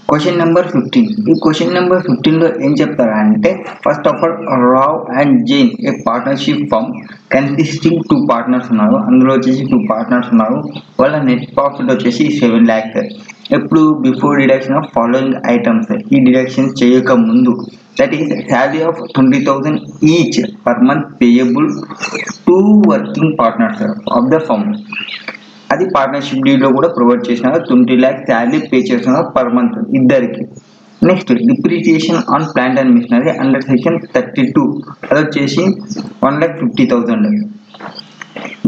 Question number 15. ఈ question number 15లో ఏం చెప్తారంటే, first of all Rao and Jain a partnership firm consisting 2 partners ఉన్నారు. అందులో వచ్చేసి 2 పార్ట్నర్స్ ఉన్నారు. వాళ్ళ నెట్ ప్రాఫిట్ వచ్చేసి 7 lakhs. ఎప్పుడు before deduction of following items, ఈ డిడక్షన్ చేయక ముందు, that is salary of 20,000 each per month payable to working partners of the firm. అది పార్ట్నర్షిప్ డీల్లో కూడా ప్రొవైడ్ చేసినారు. 20 lakhs శాలరీ పే చేస్తున్నారు పర్ మంత్ ఇద్దరికి. Next depreciation on plant and machinery under section 32, అది వచ్చేసి 1,50,000.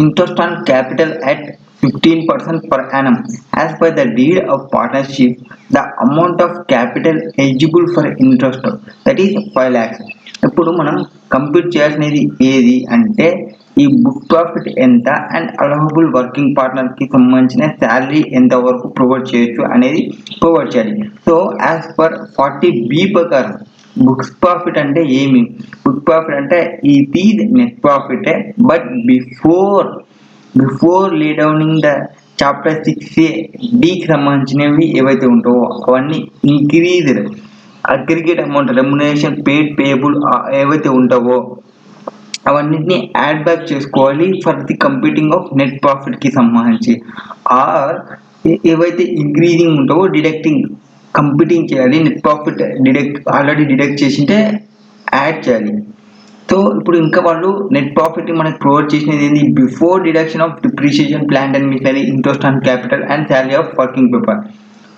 Interest on capital at 15% per annum. As per the deed of partnership, the amount of capital eligible for interest, that is 5 lakhs. ఇప్పుడు మనం compute చేయాల్సినది ఏది అంటే, ఈ book profit ఎంత and allowable working పార్ట్నర్కి సంబంధించిన salary ఎంత వరకు ప్రొవైడ్ చేయొచ్చు అనేది ప్రొవైడ్ చేయాలి. సో యాజ్ పర్ 40B ప్రకారం బుక్స్ ప్రాఫిట్ అంటే ఏమి? బుక్ ప్రాఫిట్ అంటే it is net profit, but before lay downing the chapter 6A-Dకి సంబంధించినవి ఏవైతే ఉంటావో అవన్నీ increased aggregate amount remuneration paid payable ఏవైతే ఉంటావో అవన్నిటిని యాడ్ బ్యాక్ చేసుకోవాలి for the computing of net ప్రాఫిట్కి సంబంధించి. ఆర్ ఏవైతే ఇంక్రీజింగ్ ఉంటావో డిడక్టింగ్ కంప్యూటింగ్ చేయాలి. నెట్ ప్రాఫిట్ ఆల్రెడీ డిడక్ట్ చేసింటే యాడ్ చేయాలి. సో ఇప్పుడు ఇంకా వాళ్ళు నెట్ ప్రాఫిట్ మనకి ప్రొవైడ్ చేసినది ఏంటి? Before deduction of depreciation, plant and machinery, interest on capital and salary of working people.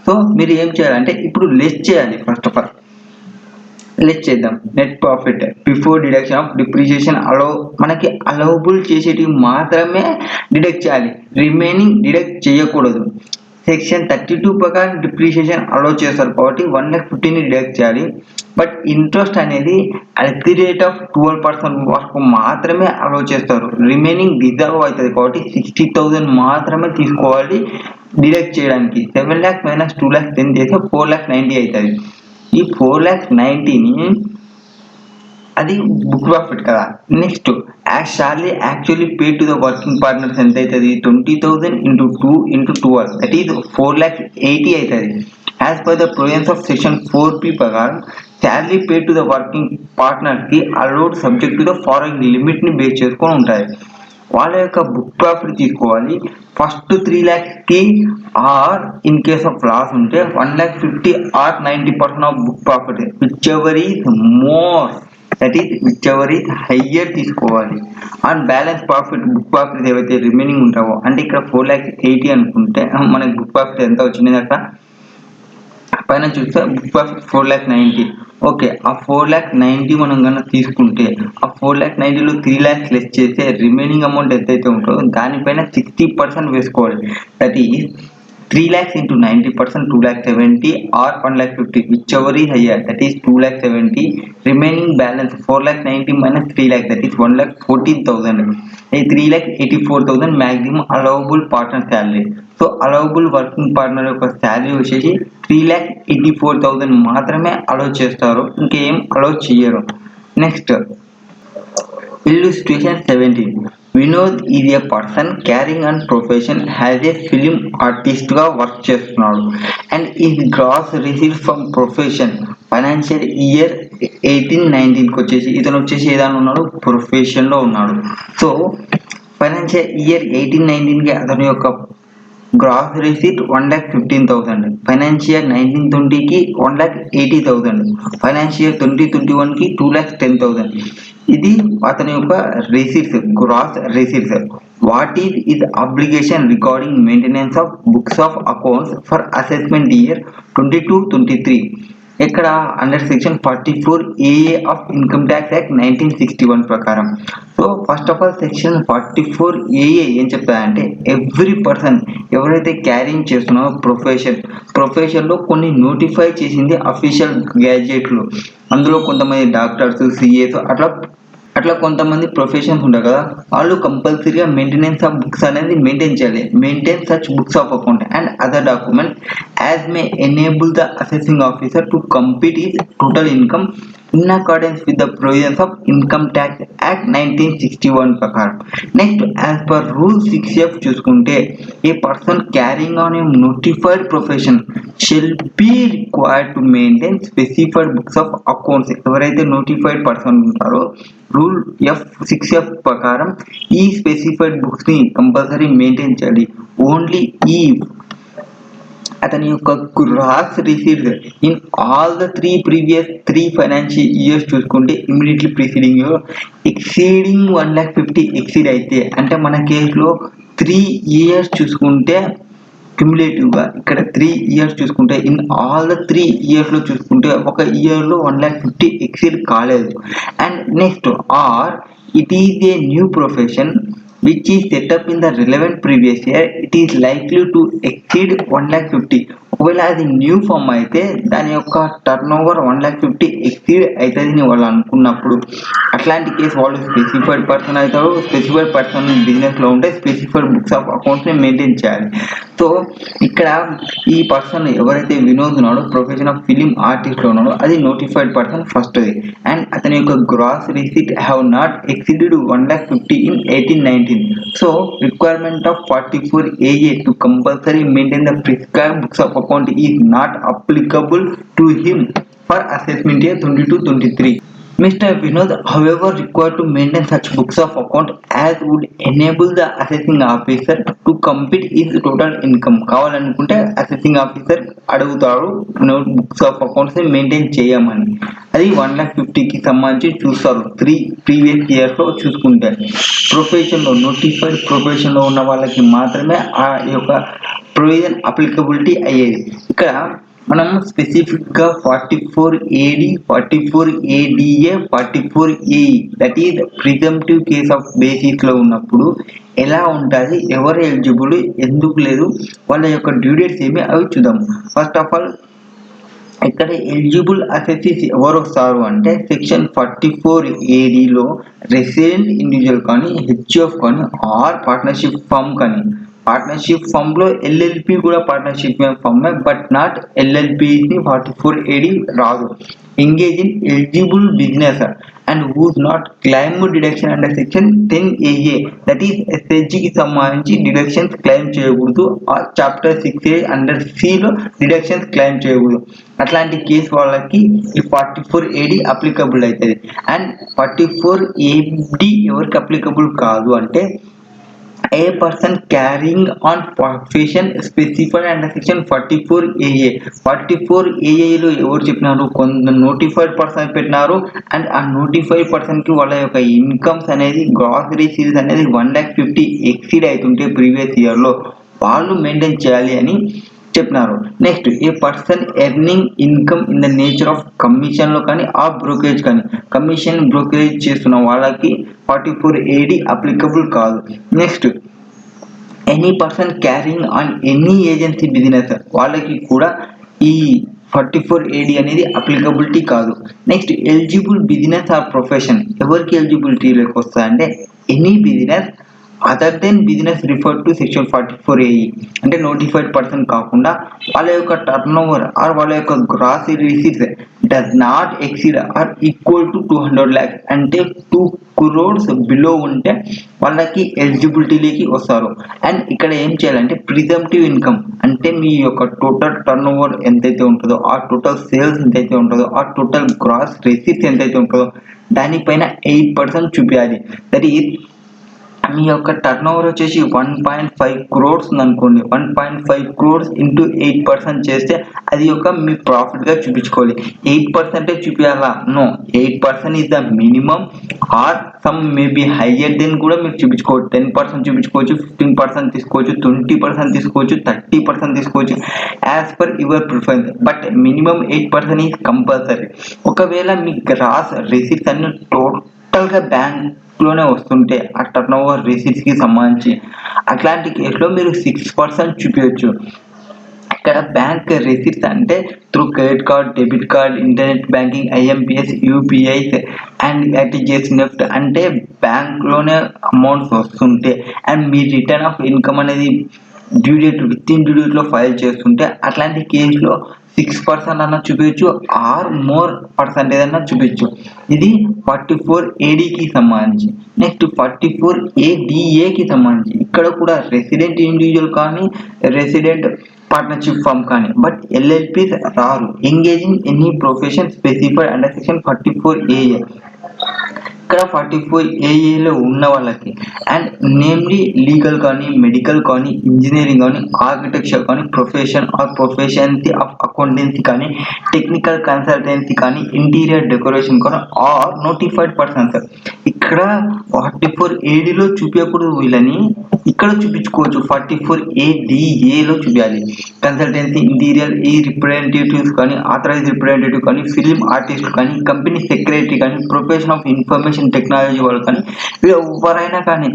So మీరు ఏం చేయాలంటే ఇప్పుడు లెస్ చేయాలి. ఫస్ట్ ఆఫ్ ఆల్ లెస్ చేద్దాం. Net profit before deduction of depreciation మనకి అలవబుల్ చేసేటివి మాత్రమే డిడక్ట్ చేయాలి, రిమైనింగ్ డిడక్ట్ చేయకూడదు. సెక్షన్ 32 ప్రకారం డిప్రిషియేషన్ అలో చేస్తారు కాబట్టి 1,50,000 డిడక్ట్ చేయాలి. బట్ ఇంట్రెస్ట్ అనేది అట్ ది రేట్ ఆఫ్ 12% వరకు మాత్రమే అలో చేస్తారు. రిమైనింగ్ రిజర్వ్ అవుతుంది కాబట్టి 60,000 మాత్రమే తీసుకోవాలి డిడక్ట్ చేయడానికి. 7 lakhs minus 2 lakhs 10 చేస్తే 4,90,000 అవుతుంది. ఈ 4,90,000ని అది బుక్ ప్రాఫిట్ కదా. Next salary actually pay to the working partners ఎంత అవుతుంది? 20,000 into 2 into 12, దట్ ఈస్ 4,80,000 అవుతుంది. As per the provisions of section 4P ప్రకారం salary pay to the working పార్ట్నర్కి allowed subject to the following లిమిట్ని base చేసుకొని ఉంటుంది. వాళ్ళ యొక్క బుక్ ప్రాఫిట్ తీసుకోవాలి. ఫస్ట్ 3 lakhsకి or in case of loss ఉంటే 1,50,000 or 90% of book profit, whichever is more, that is whichever is higher తీసుకోవాలి. And balance profit, book profit ఏవైతే రిమైనింగ్ ఉంటావో, అంటే ఇక్కడ 4,80,000 అనుకుంటే మనకి బుక్ ప్రాఫిట్ ఎంత వచ్చింది అక్కడ పైన చూస్తే బుక్ ప్రాఫిట్ 4,90,000. ఓకే, ఆ 4,90,000 మనం కన్నా తీసుకుంటే ఆ 4,90,000లో 3 lakhs లెస్ చేస్తే రిమైనింగ్ అమౌంట్ ఎంతైతే ఉంటుందో దానిపైన 60% వేసుకోవాలి. That is 3 lakhs into 90%, 2,70,000 or 1,50,000, whichever is higher, that is 2,70,000. Remaining balance 4,90,000 minus 3 lakhs, that is 1,14,000. 3,84,000 maximum allowable partner salary. So allowable working partner యొక్క శాలరీ వచ్చేసి 3,84,000 మాత్రమే అలౌ చేస్తారు, ఇంకేం అలౌ చేయరు. Next illustration 17. Vinod is a person carrying on profession has a film ఆర్టిస్ట్గా work చేస్తున్నాడు and is gross receives from profession financial year 18-19కి వచ్చేసి ఇతను వచ్చేసి ఏదైనా ఉన్నాడు, ప్రొఫెషన్లో ఉన్నాడు. సో ఫైనాన్షియల్ ఇయర్ 18-19కి అతని యొక్క గ్రాస్ రిసీట్ 1,15,000, ఫైనాన్షియల్ 19-20కి 1,80,000, ఫైనాన్షియల్ 20-21కి 2,10,000. ఇది అతని యొక్క receipts, gross receipts. What is his obligation regarding maintenance of books of accounts for assessment year 22-23? ఇక్కడ under section 44AA of income tax act 1961 ప్రకారం. So first of all section 44AA ఏం చెప్తారంటే, every person ఎవరైతే carrying చేస్తున్నారో ప్రొఫెషన్లో కొన్ని notify చేసింది official గ్యాజెట్లు, అందులో కొంతమంది డాక్టర్స్, సిఏస్ అట్లా కొంతమంది ప్రొఫెషన్స్ ఉంటారు కదా, వాళ్ళు కంపల్సరీగా మెయింటెనెన్స్ ఆఫ్ బుక్స్ అనేది మెయింటైన్ చేయాలి. Maintain such books of account and other document as may enable the assessing officer to complete his total income in accordance with the provisions of income tax act 1961 ప్రకారం. Next as per rule 6F చూసుకుంటే a person carrying on a notified profession shall be required to maintain specified books of accounts. ఎవరైతే notified person ఉంటారో rule 6F ప్రకారం ఈ specified books ని compulsory maintain చేయాలి. Only ఈ అతని యొక్క gross received in all the previous 3 financial years చూసుకుంటే ఇమీడియట్లీ ప్రిసీడింగ్ ఎక్సీడింగ్ 1,50,000 ఎక్సీడ్ అయితే, అంటే మన కేసులో 3 ఇయర్స్ చూసుకుంటే క్యుములేటివ్గా ఇక్కడ 3 ఇయర్స్ చూసుకుంటే ఇన్ ఆల్ ద 3 ఇయర్స్లో చూసుకుంటే ఒక ఇయర్లో 1,50,000 ఎక్సీడ్ కాలేదు. And next or it is a new profession which is set up in the relevant previous year, it is likely to exceed 1,50,000. ఒకవేళ అది న్యూ ఫామ్ అయితే దాని యొక్క టర్న్ ఓవర్ 1,50,000 ఎక్సీడ్ అవుతుంది వాళ్ళు అనుకున్నప్పుడు అట్లాంటి కేసు వాళ్ళు స్పెసిఫైడ్ పర్సన్ అవుతారు. స్పెసిఫైడ్ పర్సన్ బిజినెస్లో ఉంటే స్పెసిఫైడ్ బుక్స్ ఆఫ్ అకౌంట్స్ని మెయింటైన్ చేయాలి. సో ఇక్కడ ఈ పర్సన్ ఎవరైతే వినోద్ ఉన్నాడో ప్రొఫెషన్ ఆఫ్ ఫిలిం ఆర్టిస్ట్లో ఉన్నాడో అది నోటిఫైడ్ పర్సన్ ఫస్ట్ది. అండ్ అతని యొక్క gross receipt have not exceeded 1,50,000 in 1819. So requirement of 44AA to compulsory maintain the prescribed books of account is not applicable to him for assessment year 22-23. Mr. Vinod, however, required to maintain such books of account as would enable the assessing officer to compute his total income. కావాలనుకుంటే assessing officer అడుగుతారు note books of accounts maintain చేయమని. అది 1,50,000కి సంబంధించి చూస్తారు 3 previous ఇయర్స్లో చూసుకుంటే. ప్రొఫెషన్లో notified ప్రొఫెషన్లో ఉన్న వాళ్ళకి మాత్రమే ఆ యొక్క ప్రొవిజన్ అప్లికబిలిటీ అయ్యేది. ఇక్కడ మనం స్పెసిఫిక్గా 44AD, 44ADA, 44AE that is presumptive case of బేసిస్లో ఉన్నప్పుడు ఎలా ఉంటుంది, ఎవరు ఎలిజిబుల్, ఎందుకు లేదు, వాళ్ళ యొక్క డ్యూ డేట్స్ ఏమి అవి చూద్దాం. ఫస్ట్ ఆఫ్ ఆల్ ఇక్కడ ఎలిజిబుల్ అసెసీస్ ఎవరు వస్తారు అంటే సెక్షన్ 44ADలో రెసిడెంట్ ఇండివిజువల్ కానీ హెచ్ఎఫ్ కానీ ఆర్ పార్ట్నర్షిప్ ఫామ్ కానీ. పార్ట్నర్షిప్ ఫామ్లో ఎల్ఎల్పి కూడా పార్ట్నర్షిప్ ఫామ్ బట్ నాట్ ఎల్ఎల్పిని 44AD రాదు. Engage in eligible business and whose not claim deduction under section 10AA that is ఎస్హెచ్జికి సంబంధించి డిడక్షన్స్ క్లైమ్ చేయకూడదు. చాప్టర్ 6A అండర్ సిలో డిడక్షన్స్ క్లైమ్ చేయకూడదు. అట్లాంటి కేసు వాళ్ళకి ఈ 44AD అప్లికబుల్ అవుతుంది. అండ్ 44AD ఎవరికి అప్లికబుల్ కాదు అంటే a person carrying on profession specified under section 44AA. 44AAలో ఎవరు చెప్పినారు, కొంత నోటిఫైడ్ పర్సన్ పెట్టినారు. అండ్ ఆ నోటిఫైడ్ పర్సన్కి వాళ్ళ యొక్క ఇన్కమ్స్ అనేది గ్రాసరీ సిరీస్ అనేది 1,50,000 ఎక్సీడ్ అవుతుంటే ప్రీవియస్ ఇయర్లో వాళ్ళు మెయింటైన్ చేయాలి అని చెప్పినారు. Next a person earning income in the nature of కమిషన్లో కానీ ఆ బ్రోకరేజ్ కానీ, కమిషన్ బ్రోకరేజ్ చేస్తున్న వాళ్ళకి 44AD అప్లికబుల్ కాదు. Next any person carrying on any agency business వాళ్ళకి కూడా ఈ 44AD అనేది అప్లికబిలిటీ కాదు. Next eligible business or profession ఎవరికి ఎలిజిబిలిటీలోకి వస్తాయంటే any business other than business referred to section 44AE అంటే నోటిఫైడ్ పర్సన్ కాకుండా వాళ్ళ యొక్క టర్న్ ఓవర్ ఆర్ వాళ్ళ యొక్క gross receipts does not exceed or equal to 200 lakhs అంటే 2 crores బిలో ఉంటే వాళ్ళకి ఎలిజిబిలిటీలోకి వస్తారు. అండ్ ఇక్కడ ఏం చేయాలంటే ప్రిజంప్టివ్ ఇన్కమ్ అంటే మీ యొక్క టోటల్ టర్న్ ఓవర్ ఎంతైతే ఉంటుందో, ఆ టోటల్ సేల్స్ ఎంతైతే ఉంటుందో, ఆ టోటల్ గ్రాస్ రిసీట్స్ ఎంతైతే ఉంటుందో దానిపైన 8% చూపించాలి. దట్ ఈజ్ మీ యొక్క టర్న్ ఓవర్ వచ్చేసి 1.5 crores ఉందనుకోండి, 1.5 crores ఇంటూ 8% చేస్తే అది ఒక మీ ప్రాఫిట్గా చూపించుకోవాలి. 8% చూపించాలా? No, 8% is the minimum or some maybe higher than కూడా మీరు చూపించుకోవచ్చు. 10% చూపించుకోవచ్చు, 15% తీసుకోవచ్చు, 20% తీసుకోవచ్చు, 30% తీసుకోవచ్చు as per your preference. But minimum 8% is compulsory. ఒకవేళ మీ గ్రాస్ రిసీట్స్ అన్ని టోటల్గా బ్యాంక్లోనే వస్తుంటే ఆ టర్న్ ఓవర్ రిసీట్స్కి సంబంధించి అట్లాంటి కేసులో మీరు 6% చూపించవచ్చు. ఇక్కడ బ్యాంక్ రిసీట్స్ అంటే through credit card, debit card, internet banking, IMPS, UPIs and RTGS NEFT అంటే బ్యాంక్లోనే అమౌంట్స్ వస్తుంటే అండ్ మీ రిటర్న్ ఆఫ్ ఇన్కమ్ అనేది due date within due డేట్లో ఫైల్ చేస్తుంటే అట్లాంటి కేసులో 6% అన్న చూపించు ఆర్ మోర్ పర్సంటేజ్ అన్న చూపించు. ఇది 44ADకి సంబంధించి. నెక్స్ట్ 44ADAకి సంబంధించి ఇక్కడ కూడా రెసిడెంట్ ఇండివిజువల్ కానీ రెసిడెంట్ పార్ట్నర్షిప్ ఫామ్ కానీ బట్ ఎల్ఎల్పీస్ రారు. Engaging any profession specified under section 44AA. ఇక్కడ 44AAలో ఉన్న వాళ్ళకి అండ్ నేమ్లీ లీగల్ కానీ మెడికల్ కానీ ఇంజనీరింగ్ కానీ ఆర్కిటెక్చర్ కానీ profession or professions of accountancy కానీ టెక్నికల్ కన్సల్టెన్సీ కానీ ఇంటీరియర్ డెకరేషన్ కానీ ఆర్ నోటిఫైడ్ పర్సన్స్. ఇక్కడ 44ADలో చూపించకూడదు వీళ్ళని, ఇక్కడ చూపించుకోవచ్చు. 44ADAలో చూపించాలి. కన్సల్టెన్సీ ఇంటీరియర్ ఈ రిప్రజెంటేటివ్స్ కానీ ఆథరైజ్ రిప్రజెంటేటివ్ కానీ ఫిల్మ్ ఆర్టిస్ట్ కానీ కంపెనీ సెక్రటరీ కానీ ప్రొఫెషన్ ఆఫ్ ఇన్ఫర్మేషన్ టెక్నాలజీ వాళ్ళు కానీ ఎవరైనా కానీ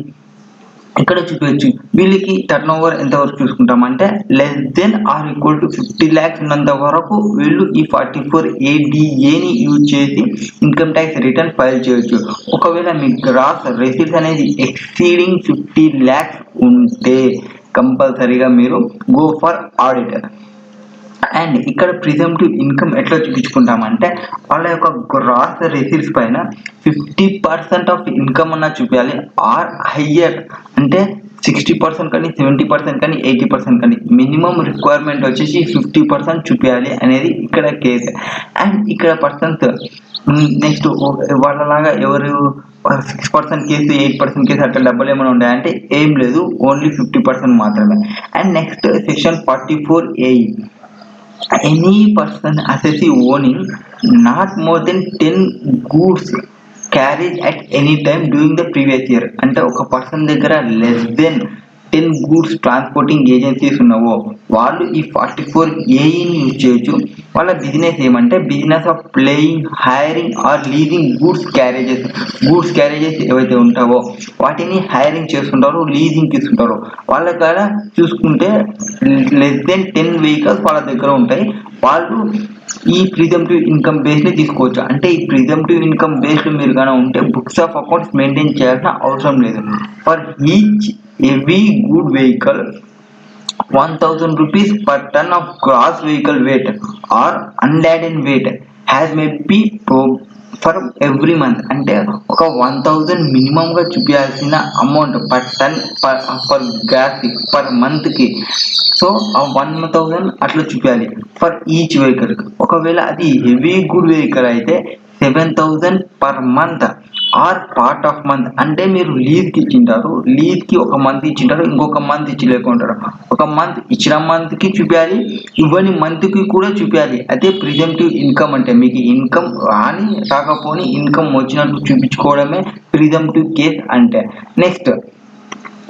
ఇక్కడ చూపించచ్చు. వీళ్ళకి టర్న్ ఓవర్ ఎంతవరకు చూసుకుంటామంటే less than or equal to 50 lakhs ఉన్నంత వరకు వీళ్ళు ఈ 44ADAని యూజ్ చేసి ఇన్కమ్ ట్యాక్స్ రిటర్న్ ఫైల్ చేయొచ్చు. ఒకవేళ మీ గ్రాస్ రెసిట్స్ అనేది ఎక్సీడింగ్ 50 lakhs ఉంటే కంపల్సరీగా మీరు గో ఫర్ ఆడిటర్. అండ్ ఇక్కడ ప్రిజంప్టివ్ ఇన్కమ్ ఎట్లా చూపించుకుంటామంటే వాళ్ళ యొక్క గ్రాస్ రెసిట్స్ పైన 50% ఆఫ్ ఇన్కమ్ అన్న చూపించాలి ఆర్ హయ్యర్ అంటే 60% కానీ 70% కానీ 80% కానీ మినిమం రిక్వైర్మెంట్ వచ్చేసి 50% చూపించాలి అనేది ఇక్కడ కేసు. అండ్ ఇక్కడ పర్సన్స్ నెక్స్ట్ వాళ్ళలాగా ఎవరు 6% కేసు 8% కేసు అట్లా డబ్బులు ఏమైనా ఉన్నాయంటే ఏం లేదు, ఓన్లీ 50% మాత్రమే. And next section 44AE. Any person assessee owning not more than 10 goods carried at any time during the previous year. అంటే ఒక పర్సన్ దగ్గర less than 10 goods transporting agencies ఉన్నావో వాళ్ళు ఈ 44AEని యూజ్ చేయొచ్చు. వాళ్ళ బిజినెస్ ఏమంటే business of playing hiring or leasing goods carriages ఏవైతే ఉంటావో వాటిని హైరింగ్ చేస్తుంటారో లీజింగ్ ఇస్తుంటారో వాళ్ళ కాడ చూసుకుంటే లెస్ దెన్ 10 vehicles వాళ్ళ దగ్గర ఉంటాయి. వాళ్ళు ఈ ప్రిజంప్టివ్ ఇన్కమ్ బేస్ని తీసుకోవచ్చు. అంటే ఈ ప్రిజంప్టివ్ ఇన్కమ్ బేస్డ్ మీరు కానీ ఉంటే బుక్స్ ఆఫ్ అకౌంట్స్ మెయింటైన్ చేయాల్సిన అవసరం లేదు. For each every good vehicle 1000 rupees per ton of gross vehicle weight or unladen weight has may be for every month. అంటే ఒక 1000 మినిమం గా చూపించాల్సిన amount per ton per gas per month కి. So ఆ 1000 అట్లా చూపించాలి ఫర్ ఈచ్ వెహికల్. ఒకవేళ అది హెవీ గుడ్ వెహికల్ అయితే 7000 per month or part of month. అంటే మీరు లీజ్కి ఇచ్చింటారు, లీజ్కి ఒక మంత్ ఇచ్చింటారు, ఇంకొక మంత్ ఇచ్చి లేకుంటారు. ఒక మంత్ ఇచ్చిన మంత్కి చూపించాలి, ఇవ్వని మంత్కి కూడా చూపించాలి. అదే ప్రిజంప్టివ్ ఇన్కమ్ అంటే మీకు ఇన్కమ్ రాని రాకపోని ఇన్కమ్ వచ్చినట్టు చూపించుకోవడమే ప్రిజంప్టివ్ కేస్ అంటే. నెక్స్ట్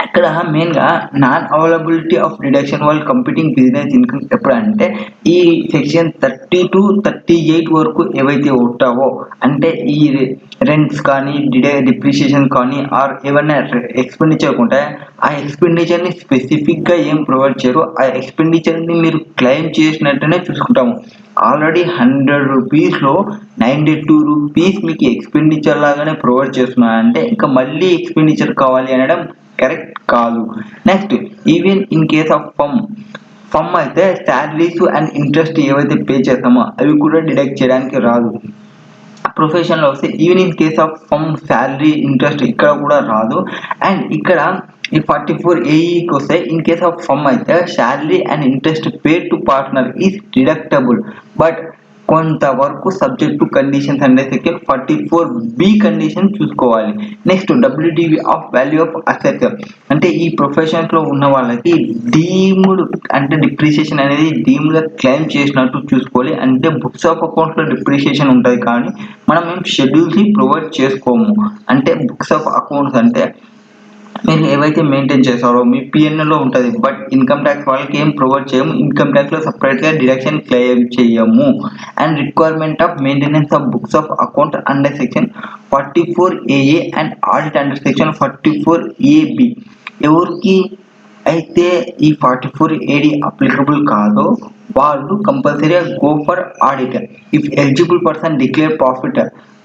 ఇక్కడ మెయిన్గా నాన్ అవైలబిలిటీ ఆఫ్ డిడక్షన్ వాళ్ళు కంప్యూటింగ్ బిజినెస్ ఇన్కమ్ ఎప్పుడంటే ఈ సెక్షన్ 30 to 38 వరకు ఏవైతే ఉంటావో అంటే ఈ రెంట్స్ కానీ డిప్రిషియేషన్ కానీ ఆర్ ఏమైనా ఎక్స్పెండిచర్ ఉంటాయి ఆ ఎక్స్పెండిచర్ని స్పెసిఫిక్గా ఏం ప్రొవైడ్ చేయరు. ఆ ఎక్స్పెండిచర్ని మీరు క్లెయిమ్ చేసినట్టునే చూసుకుంటాము. ఆల్రెడీ 100 రూపీస్లో 92 రూపీస్ మీకు ఎక్స్పెండిచర్ లాగానే ప్రొవైడ్ చేస్తున్నారంటే ఇంకా మళ్ళీ ఎక్స్పెండిచర్ కావాలి అనడం కరెక్ట్ కాదు. Next even in case of firm అయితే శాలరీస్ అండ్ ఇంట్రెస్ట్ ఏవైతే పే చేస్తామో అవి కూడా డిడక్ట్ చేయడానికి రాదు. ప్రొఫెషన్లో వస్తే even in case of firm salary interest ఇక్కడ కూడా రాదు. అండ్ ఇక్కడ ఈ 44AEకి వస్తే ఇన్ కేస్ ఆఫ్ ఫమ్ అయితే salary and interest paid to partner is deductible but కొంతవరకు సబ్జెక్ట్ టు కండిషన్స్ అంటే సెక్షన్ 44B కండిషన్ చూసుకోవాలి. Next WDV of value of asset అంటే ఈ ప్రొఫెషన్స్లో ఉన్న వాళ్ళకి డీమ్డ్ అంటే డిప్రిషియేషన్ అనేది డీమ్డ్గా క్లెయిమ్ చేసినట్టు చూసుకోవాలి. అంటే బుక్స్ ఆఫ్ అకౌంట్స్లో డిప్రిషియేషన్ ఉంటుంది కానీ మనం ఏం షెడ్యూల్స్ని ప్రొవైడ్ చేసుకోము. అంటే బుక్స్ ఆఫ్ అకౌంట్స్ అంటే మీరు ఏవైతే మెయింటైన్ చేస్తారో మీ పిఎన్లో ఉంటుంది బట్ ఇన్కమ్ ట్యాక్స్ వాళ్ళకి ఏం ప్రొవైడ్ చేయము. ఇన్కమ్ ట్యాక్స్లో సపరేట్గా డిడక్షన్ క్లెయిమ్ చేయము. And requirement of maintenance of books of account under section 44AA and audit under section 44AB. ఎవరికి అయితే ఈ 44AD అప్లికబుల్ కాదో వాళ్ళు కంపల్సరీగా go for audit if eligible person declare profit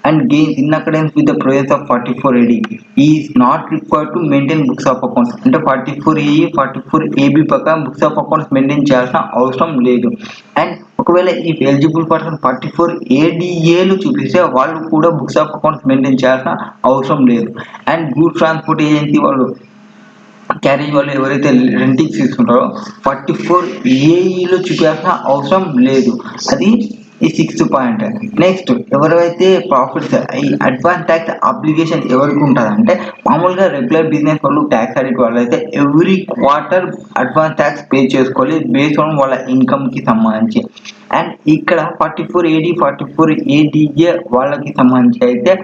and gains in accordance with the provisions of 44AD he is not required to maintain books of accounts. అంటే 44AE 44AB ప్రకారం books of accounts maintain చేయాల్సిన అవసరం లేదు. And ఒకవేళ ఈ eligible person 44 ADAలు చూపిస్తే వాళ్ళు కూడా బుక్స్ ఆఫ్ అకౌంట్స్ మెయింటైన్ చేయాల్సిన అవసరం లేదు. అండ్ గూడ్స్ ట్రాన్స్పోర్ట్ ఏజెన్సీ వాళ్ళు క్యారేజ్ వాళ్ళు ఎవరైతే రెంటింగ్ తీసుకుంటారో 44 AEలో చూపించాల్సిన అవసరం లేదు. అది ఈ 6th పాయింట్. నెక్స్ట్ ఎవరైతే ప్రాఫిట్స్ ఈ అడ్వాన్స్ ట్యాక్స్ అప్లికేషన్ ఎవరికి ఉంటుందంటే మామూలుగా రెగ్యులర్ బిజినెస్ వాళ్ళు ట్యాక్స్ అడిగే వాళ్ళు అయితే every quarter advance tax pay చేసుకోవాలి బేస్డ్ ఆన్ వాళ్ళ ఇన్కమ్కి సంబంధించి. అండ్ ఇక్కడ 44 AD 44 ADA వాళ్ళకి సంబంధించి అయితే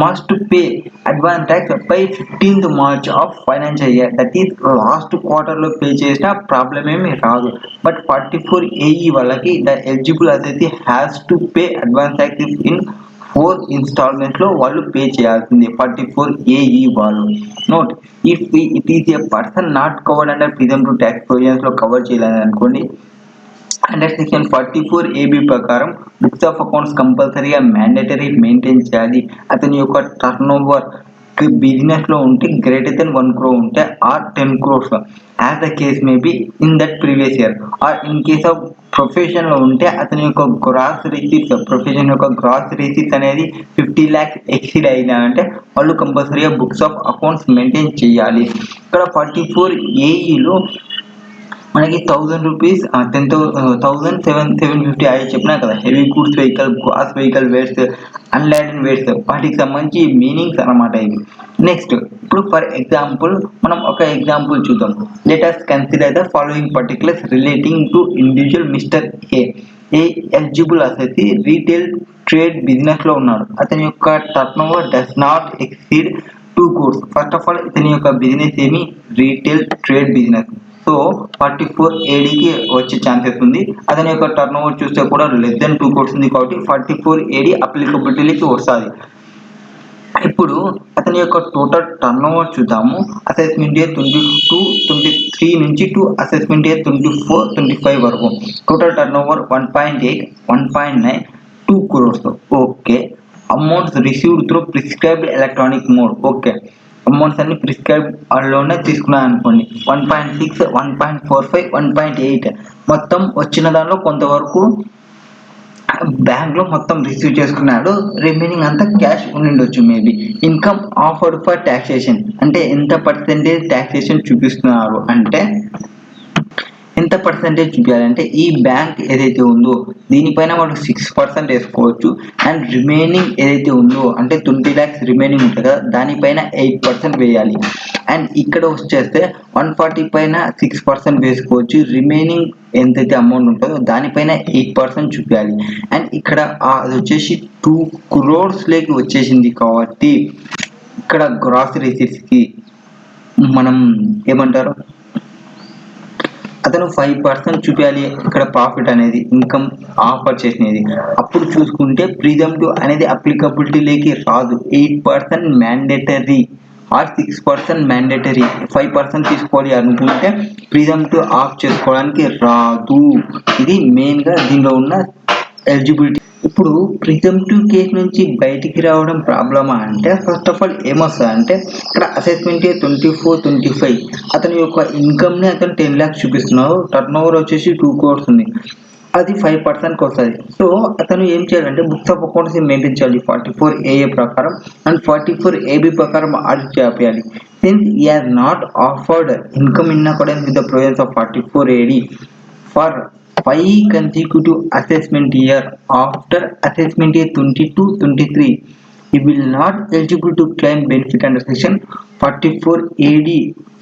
must pay advance tax by 15th March of financial year, that is last quarter లో పే చేసిన ప్రాబ్లం ఏమి రాదు. బట్ 44 AE వాళ్ళకి the eligible authority has to pay advance tax in 4 installments లో వాళ్ళు పే చేయాల్సింది 44 AE వాళ్ళు. Note, if it is A person not covered under presumptive tax provisions లో కవర్ చేయలేదు అనుకోండి, అండర్ సెక్షన్ 44 AB ప్రకారం బుక్స్ ఆఫ్ అకౌంట్స్ కంపల్సరీగా mandatory maintain చేయాలి. అతని యొక్క టర్న్ ఓవర్ బిజినెస్ లో ఉంటే గ్రేటర్ దెన్ 1 crore ఉంటే or 10 crores as the case may be in that previous year, or in case of profession లో ఉంటే అతని యొక్క గ్రాస్ రిసీట్స్ ప్రొఫెషన్ యొక్క గ్రాస్ రిసీట్స్ అనేది 50 lakhs ఎక్సీడ్ అయినా అంటే వాళ్ళు కంపల్సరీగా బుక్స్ ఆఫ్ అకౌంట్స్ మెయింటైన్ చేయాలి. ఇక్కడ 44 AEలో మనకి 1000 రూపీస్ 10,750 అవి చెప్పినా కదా, heavy goods vehicle, gross vehicle weights, unladen weights, వాటికి సంబంధించి మీనింగ్స్ అన్నమాట ఇవి. నెక్స్ట్ ఇప్పుడు ఫర్ ఎగ్జాంపుల్ మనం ఒక ఎగ్జాంపుల్ చూద్దాం. Let us consider the following particulars relating to individual mister A eligible అసెసి retail trade business లో ఉన్నాడు. అతని యొక్క turn over does not exceed 2 crores. First of all ఇతని యొక్క బిజినెస్ ఏమి రీటైల్ ట్రేడ్ బిజినెస్, సో 44 ADకి వచ్చే ఛాన్సెస్ ఉంది. అతని యొక్క టర్న్ ఓవర్ చూస్తే కూడా లెస్ దెన్ 2 crores ఉంది కాబట్టి 44 AD అప్లికబిలిటీకి వస్తుంది. ఇప్పుడు అతని యొక్క టోటల్ టర్న్ ఓవర్ చూద్దాము. అసెస్మెంట్ ఇయర్ 22-23 నుంచి టు అసెస్మెంట్ ఇయర్ 24-25 వరకు total turn over 1.8, 1.9, 2 crores. Okay. Amounts received through prescribed electronic mode. Okay, amounts అన్ని ప్రిస్క్రైబ్ లోనే తీసుకున్నాను అనుకోండి. 1.6, 1.45, 1.8 మొత్తం వచ్చిన దానిలో కొంతవరకు బ్యాంక్ లో మొత్తం రిసీవ్ చేసుకున్నాడు, రిమైనింగ్ అంతా క్యాష్ ఉండిండొచ్చు maybe. Income offered for taxation అంటే ఎంత పర్సెంటేజ్ టాక్సేషన్ చూపిస్తున్నారు అంటే ఎంత పర్సెంటేజ్ చూపించాలంటే ఈ బ్యాంక్ ఏదైతే ఉందో దీనిపైన వాళ్ళు 6% వేసుకోవచ్చు. అండ్ రిమైనింగ్ ఏదైతే ఉందో అంటే 20 lakhs రిమైనింగ్ ఉంటుంది కదా, దానిపైన 8% వేయాలి. అండ్ ఇక్కడ వచ్చేస్తే 140 పైన 6% వేసుకోవచ్చు. రిమైనింగ్ ఎంతైతే అమౌంట్ ఉంటుందో దానిపైన 8% చూపించాలి. అండ్ ఇక్కడ అది వచ్చేసి 2 crores లేకి వచ్చేసింది కాబట్టి ఇక్కడ గ్రాస్ రిసీట్స్ కి మనం ఏమంటారు, అతను 5% చూపించాలి ఇక్కడ ప్రాఫిట్ అనేది ఇన్కమ్ ఆఫర్ చేసినది. అప్పుడు చూసుకుంటే ప్రిజంప్టివ్ అనేది అప్లికబిలిటీ లేకి రాదు. 8% మ్యాండేటరీ ఆర్ 6% మ్యాండేటరీ. 5% తీసుకోవాలి అనుకుంటే ప్రిజంప్టివ్ ఆఫ్ చేసుకోవడానికి రాదు. ఇది మెయిన్గా దీనిలో ఉన్న ఎలిజిబిలిటీ. ఇప్పుడు ప్రిజంప్టివ్ కేసు నుంచి బయటికి రావడం ప్రాబ్లమా అంటే ఫస్ట్ ఆఫ్ ఆల్ ఏమొస్తుంది అంటే ఇక్కడ అసెస్మెంట్ 24-25 అతని యొక్క ఇన్కమ్ ని అతను 10 lakhs చూపిస్తున్నారు, టర్న్ ఓవర్ వచ్చేసి 2 crores ఉంది, అది 5%కి వస్తుంది. సో అతను ఏం చేయాలంటే బుక్స్ ఆఫ్ అకౌంట్స్ మెయింటైన్ చేయాలి 44 AA ప్రకారం అండ్ 44 AB ప్రకారం ఆడిట్ చేయాలి. Since he has not offered income in accordance with the provisions of 44 AD for 5 consecutive assessment year after assessment year 22-23, he will not eligible to claim benefit under section 44 AD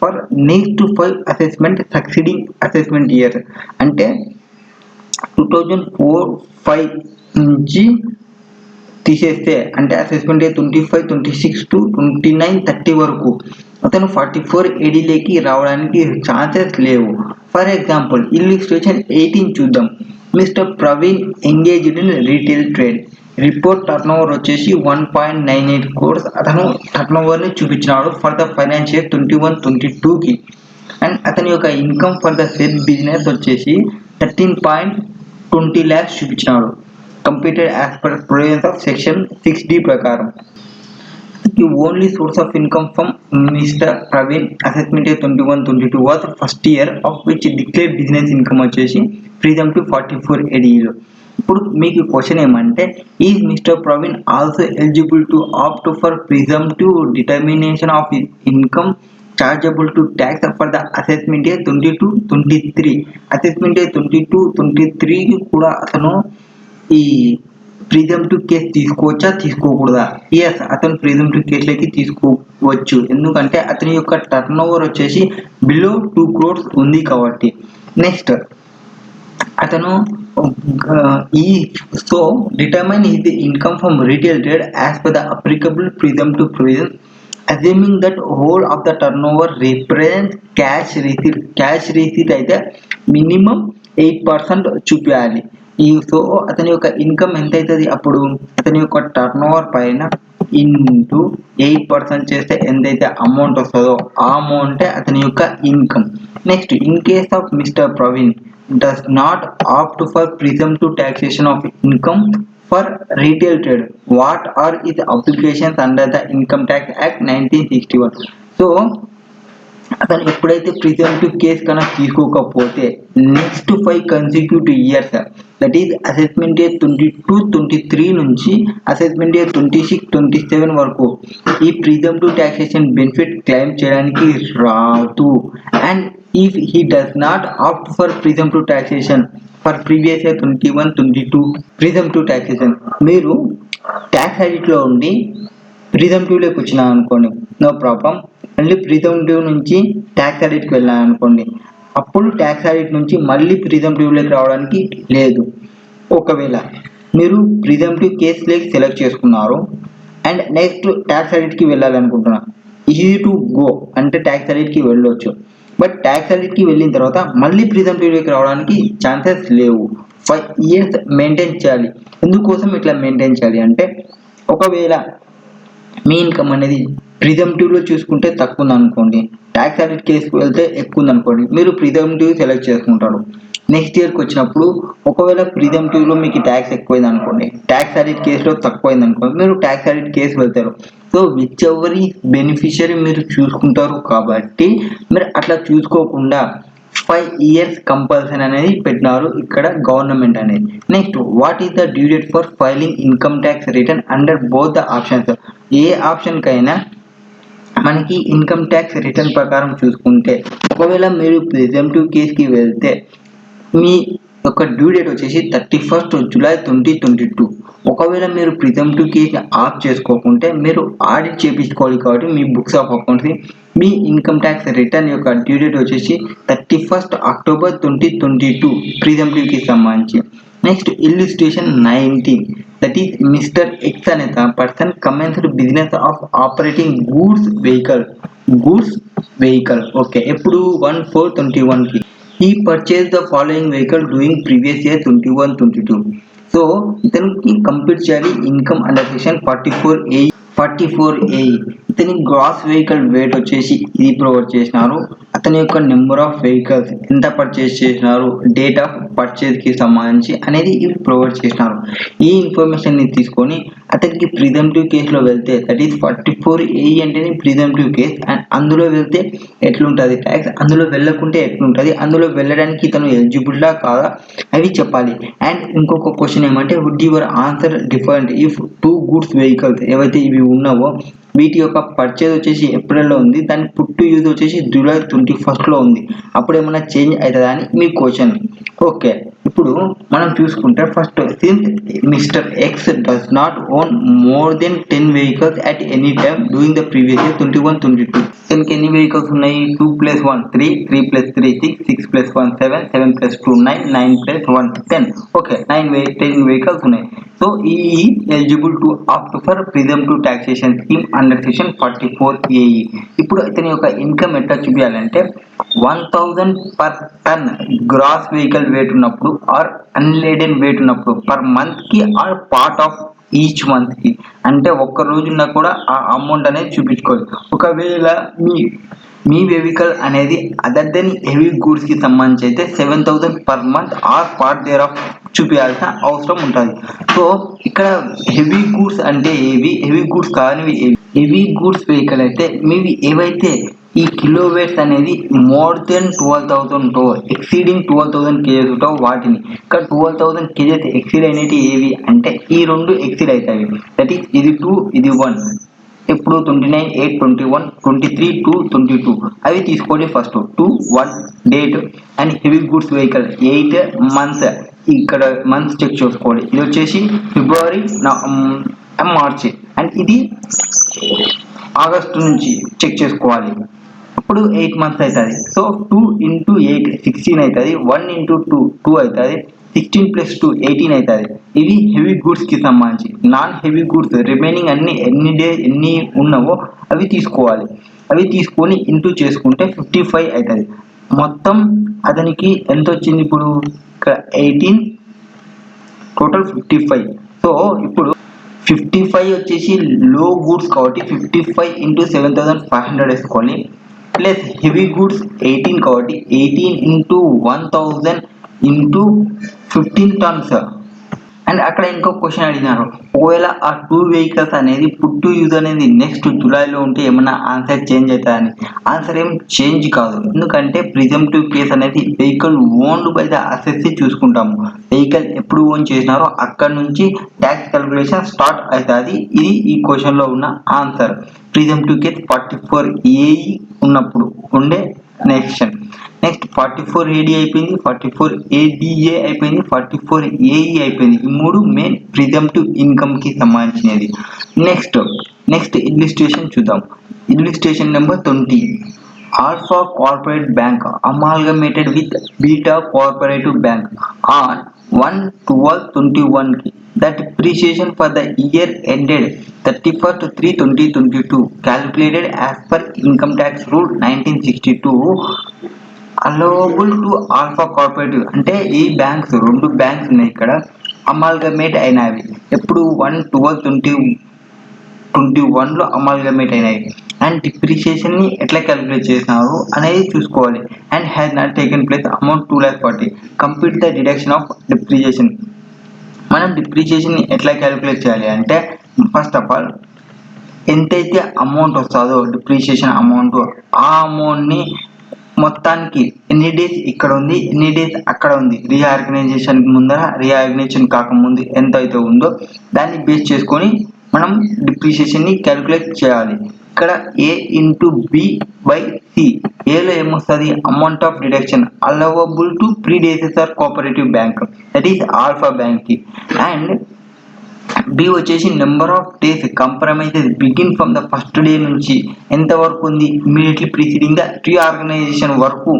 for next 5 assessment succeeding assessment year. అంటే 2004-5 నుంచి తీసేస్తే అంటే assessment 25-26-29-30 వరకు అతను 44 AD లేకి రావడానికి chances లేవు. For example illustration 18 చూద్దాం. Mr Praveen engaged in retail trade, report turnover వచ్చేసి 1.98 crores. అతను టర్న్ ఓవర్ ని చూపించినాడు ఫర్ ద ఫైనాన్షియల్ 21-22కి. అండ్ అతని యొక్క income for the set business వచ్చేసి 13.20 lakhs చూపించినాడు completed as per provisions of section 6D ప్రకారం. The only source of income from Mr. Praveen assessment year 21-22 was first year of which declared business income వచ్చేసి prism to 44 AD. ఇప్పుడు మీకు question ఏమంటే, is mister Praveen also eligible to opt for prism to determination of income chargeable to tax for the assessment year 22-23. Assessment year 22-23 కూడా అతను ఈ presumptive case తీసుకోవచ్చా తీసుకోకూడదా? Yes, అతను presumptive కేసులకి తీసుకోవచ్చు. ఎందుకంటే అతని యొక్క టర్న్ ఓవర్ వచ్చేసి బిలో 2 crores ఉంది కాబట్టి. నెక్స్ట్ అతను so determine his income from retail trade as per the applicable presumptive provision assuming that whole of the turn over represent cash receipt. Cash receipt అయితే minimum 8% చూపించాలి. So అతని యొక్క income ఎంత అవుతుంది, అప్పుడు అతని యొక్క టర్న్ ఓవర్ పైన ఇంటూ 8% చేస్తే ఎంతైతే అమౌంట్ వస్తుందో ఆ అమౌంటే అతని యొక్క income. Next, in case of mister Praveen does not opt for presumptive taxation of income for retail trade, what are its applications under the Income Tax Act 1961? So అతను ఎప్పుడైతే presumptive case కన్నా తీసుకోకపోతే next 5 consecutive years, that is assessment year 22-23 నుంచి assessment year 26-27 వరకు ఈ presumptive taxation benefit claim చేయడానికి రాదు. And if he does not opt for presumptive taxation for previous year 21-22 presumptive taxation, మీరు ట్యాక్స్ ఆడిట్లో ఉండి ప్రిజంప్టివ్లోకి వచ్చినా అనుకోండి, నో ప్రాబ్లం. మళ్ళీ ప్రిజంప్టివ్ నుంచి ట్యాక్స్ ఆడిట్కి వెళ్ళాను అనుకోండి, అప్పుడు ట్యాక్స్ ఆడిట్ నుంచి మళ్ళీ ప్రిజంప్టివ్లోకి రావడానికి లేదు. ఒకవేళ మీరు ప్రిజంప్టివ్ కేసులోకి సెలెక్ట్ చేసుకున్నారు అండ్ నెక్స్ట్ ట్యాక్స్ ఆడిట్కి వెళ్ళాలనుకుంటున్నారు, ఈజీ టు గో అంటే ట్యాక్స్ ఆడిట్కి వెళ్ళొచ్చు. బట్ ట్యాక్స్ ఆడిట్కి వెళ్ళిన తర్వాత మళ్ళీ ప్రిజంప్టివ్లోకి రావడానికి ఛాన్సెస్ లేవు. 5 years మెయింటైన్ చేయాలి. ఎందుకోసం ఇట్లా మెయింటైన్ చేయాలి అంటే, ఒకవేళ మీ ఇన్కమ్ అనేది ప్రిజంప్టివ్లో చూసుకుంటే తక్కువ ఉందనుకోండి, ట్యాక్స్ ఆడిట్ కేసుకు వెళ్తే ఎక్కువ ఉందనుకోండి, మీరు ప్రిజంప్టివ్ సెలెక్ట్ చేసుకుంటారు. నెక్స్ట్ ఇయర్కి వచ్చినప్పుడు ఒకవేళ ప్రిజంప్టివ్లో మీకు ట్యాక్స్ ఎక్కువైంది అనుకోండి, ట్యాక్స్ ఆడిట్ కేసులో తక్కువైంది అనుకోండి, మీరు ట్యాక్స్ ఆడిట్ కేసు వెళ్తారు. సో విచ్ ఎవరి బెనిఫిషియరీ మీరు చూసుకుంటారు కాబట్టి మీరు అట్లా చూసుకోకుండా 5 years కంపల్సరీ అనేది పెట్టినారు ఇక్కడ గవర్నమెంట్ అనేది. Next, what is the due date for filing income tax return under both the options? ఏ ఆప్షన్కైనా మనకి ఇన్కమ్ ట్యాక్స్ రిటర్న్ ప్రకారం చూసుకుంటే, ఒకవేళ మీరు ప్రిజంప్టివ్ కేసుకి వెళ్తే మీ యొక్క డ్యూ డేట్ వచ్చేసి 31st July 2022. ఒకవేళ మీరు ప్రిజంప్టివ్ కేసు ఆఫ్ చేసుకోకుంటే మీరు ఆడిట్ చేయించుకోవాలి కాబట్టి మీ బుక్స్ ఆఫ్ అకౌంట్స్ మీ ఇన్కమ్ ట్యాక్స్ రిటర్న్ యొక్క డ్యూ డేట్ వచ్చేసి 31st October 2022 ప్రిజంప్టివ్కి సంబంధించి. Next, illustration 19, that is mister X అనే person commenced business of operating goods vehicle. Okay, ఎప్పుడు 1/4/21కి he purchased the following vehicle during previous year 21-22. So ఇతనికి complete చేయాలి income under section 44A. ఇతని gross vehicle wait వచ్చేసి ఇది provide చేసినారు. అతని యొక్క నెంబర్ ఆఫ్ వెహికల్స్ ఎంత పర్చేస్ చేసినారు, డేట్ ఆఫ్ పర్చేస్కి సంబంధించి అనేది ఇవి ప్రొవైడ్ చేసినారు. ఈ ఇన్ఫర్మేషన్ని తీసుకొని అతనికి ప్రిజంప్టివ్ కేసులో వెళ్తే, దట్ ఈస్ 44A అంటేనే ప్రిజంప్టివ్ కేస్. అండ్ అందులో వెళ్తే ఎట్లుంటుంది ట్యాక్స్, అందులో వెళ్ళకుంటే ఎట్లుంటుంది, అందులో వెళ్ళడానికి ఇతను ఎలిజిబుల్లా కాదా అవి చెప్పాలి. అండ్ ఇంకొక క్వశ్చన్ ఏమంటే, would your answer different if 2 goods vehicles ఏవైతే ఇవి ఉన్నావో వీటి యొక్క పర్చేజ్ వచ్చేసి ఏప్రిల్లో ఉంది, దాని పుట్టు యూజ్ వచ్చేసి July 21st ఉంది, అప్పుడు ఏమైనా చేంజ్ అవుతుందా అని మీ క్వశ్చన్. ఓకే, ఇప్పుడు మనం చూసుకుంటే first, since mister X does not own more than 10 vehicles at any time during the previous year 21-22. దీనికి ఎన్ని వెహికల్స్ ఉన్నాయి? 2 + 1 3, 3 + 3 6, 6 + 1 7, 7 + 2 9, 9 + 1 10. ఓకే, 10 వెహికల్స్ ఉన్నాయి. సో ఈ eligible to opt for presumptive taxation scheme under section 44A. ఇప్పుడు ఇతని యొక్క income ఎట్లా చూపించాలంటే, 1000 per ton gross vehicle weight ఉన్నప్పుడు ఆర్ అన్లేడెన్ వెయిట్ ఉన్నప్పుడు పర్ మంత్కి ఆర్ పార్ట్ ఆఫ్ ఈచ్ మంత్కి, అంటే ఒక్క రోజున్నా కూడా ఆ అమౌంట్ అనేది చూపించుకోవాలి. ఒకవేళ మీ వెహికల్ అనేది అదర్ దెన్ హెవీ గూడ్స్కి సంబంధించి అయితే 7000 per month or part thereof చూపించాల్సిన అవసరం ఉంటుంది. సో ఇక్కడ హెవీ గూడ్స్ అంటే హెవీ గూడ్స్ కానివి, హెవీ గూడ్స్ వెహికల్ అయితే మీవి ఏవైతే ఈ కిలో వెయిట్స్ అనేది మోర్ దెన్ 12,000 ఉంటో ఎక్సీడింగ్ 12,000 కేజెస్ ఉంటో వాటిని ఇక్కడ 12,000 కేజెస్ ఎక్సీడ్ అయినవి ఏవి అంటే ఈ రెండు ఎక్సీడ్ అవుతాయి. దట్ ఈస్ ఇది 2 ఇది 1. ఇప్పుడు 29, 8, 21, 23, 2, 22 అవి తీసుకోండి. First 2, 1 date and heavy goods vehicle 8 months. ఇక్కడ మంత్స్ చెక్ చేసుకోవాలి. ఇది వచ్చేసి ఫిబ్రవరి, మార్చి అండ్ ఇది ఆగస్టు నుంచి చెక్ చేసుకోవాలి. ఇప్పుడు 8 మంత్స్ అవుతుంది. సో 2 into 8 16 అవుతుంది. 1 into 2 2 అవుతుంది. 16 plus 2 18 అవుతుంది. ఇవి హెవీ గూడ్స్ కి సంబంధించి. నాన్ హెవీ గూడ్స్ రిమైనింగ్ ఎన్ని ఉన్నావో అవి తీసుకోవాలి. అవి తీసుకొని ఇంటూ చేసుకుంటే 55 అవుతుంది. మొత్తం అతనికి ఎంత వచ్చింది? ఇప్పుడు 18 టోటల్ 55. సో ఇప్పుడు 55 వచ్చేసి లో గూడ్స్ కాబట్టి 55 into 7,500 వేసుకోవాలి. ప్లస్ హెవీ గూడ్స్ 18 కాబట్టి 18 into 1,000 into 15 tons. అండ్ అక్కడ ఇంకో క్వశ్చన్ అడిగినారు, ఒకవేళ ఆ 2 వెహికల్స్ అనేది పుట్ టు యూజ్ అనేది నెక్స్ట్ జూలైలో ఉంటే ఏమన్నా ఆన్సర్ చేంజ్ అవుతుందని. ఆన్సర్ ఏం చేంజ్ కాదు. ఎందుకంటే ప్రిజంప్టివ్ కేస్ అనేది vehicle owned by the assessee చూసుకుంటాము. వెహికల్ ఎప్పుడు ఓన్ చేసినారో అక్కడ నుంచి ట్యాక్స్ క్యాలిక్యులేషన్ స్టార్ట్ అవుతుంది. ఇది ఈ క్వశ్చన్ లో ఉన్న ఆన్సర్. ప్రిజంప్టివ్ కేస్ 44 ఏఈ ఉన్నప్పుడు ఉండే నెక్స్ట్ 44 ఏడి అయిపోయింది, 44 ఏడిఏ అయిపోయింది, 44 ఏఈ అయిపోయింది. ఈ మూడు మెయిన్ ప్రిజంప్టివ్ ఇన్కమ్ కి సంబంధించినది. నెక్స్ట్ ఇల్లుస్ట్రేషన్ చూద్దాం. Illustration number 20. Alpha Corporate Bank amalgamated with Beta Cooperative Bank on 1/12/21. The depreciation for the year ended 31/3/2022 calculated as per Income Tax Rule 1962 allowable to Alpha Cooperative. అంటే ఈ banks రెండు banks ఉన్నాయి ఇక్కడ, అమాల్గమేట్ అయినవి. ఎప్పుడు 1/12/2021 లో అమాల్గమేట్ అయినాయి. అండ్ డిప్రిషియేషన్ ని ఎట్లా క్యాలిక్యులేట్ చేసినారు అనేది చూసుకోవాలి. And has not taken place amount 2,40,000. Complete the deduction of depreciation. మనం డిప్రిషియేషన్ ని ఎట్లా క్యాలిక్యులేట్ చేయాలి అంటే ఫస్ట్ ఆఫ్ ఆల్ ఎంతైతే అమౌంట్ వస్తుందో డిప్రిషియేషన్ అమౌంట్, ఆ అమౌంట్ ని మొత్తానికి ఎన్ని డేస్ ఇక్కడ ఉంది, ఎన్ని డేస్ అక్కడ ఉంది, రీఆర్గనైజేషన్ ముందర రీఆర్గనైజేషన్ కాకముందు ఎంత అయితే ఉందో దాన్ని బేస్ చేసుకొని మనం డిప్రిషియేషన్ ని క్యాలిక్యులేట్ చేయాలి. ఇక్కడ A into B by C. ఏలో ఏమొస్తుంది? Amount of deduction allowable to predecessor cooperative bank, that is alpha bank కి. అండ్ B వచ్చేసి number of days compromises begin from the first day నుంచి ఎంత వరకు ఉంది, ఇమ్మీడియట్లీ ప్రిసీడింగ్ ద రీఆర్గనైజేషన్ వరకు,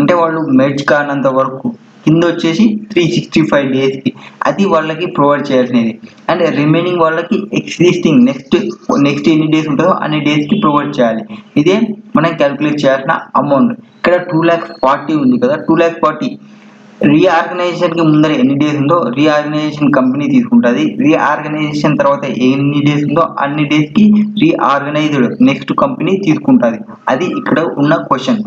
అంటే వాళ్ళు మెర్జ్ కానంత వరకు. కింద వచ్చేసి 365 days కి, అది వాళ్ళకి ప్రొవైడ్ చేయాల్సినది. అండ్ రిమైనింగ్ వాళ్ళకి ఎగ్జిస్టింగ్ నెక్స్ట్ ఎన్ని డేస్ ఉంటుందో అన్ని డేస్ కి ప్రొవైడ్ చేయాలి. ఇదే మనం క్యాలిక్యులేట్ చేయాల్సిన అమౌంట్. ఇక్కడ 2,40,000 ఉంది కదా, 2,40,000 రీఆర్గనైజేషన్ కి ముందర ఎన్ని డేస్ ఉందో రీఆర్గనైజేషన్ కంపెనీ తీసుకుంటుంది. రీఆర్గనైజేషన్ తర్వాత ఎన్ని డేస్ ఉందో అన్ని డేస్ కి రీఆర్గనైజ్డ్ నెక్స్ట్ కంపెనీ తీసుకుంటుంది. అది ఇక్కడ ఉన్న క్వశ్చన్.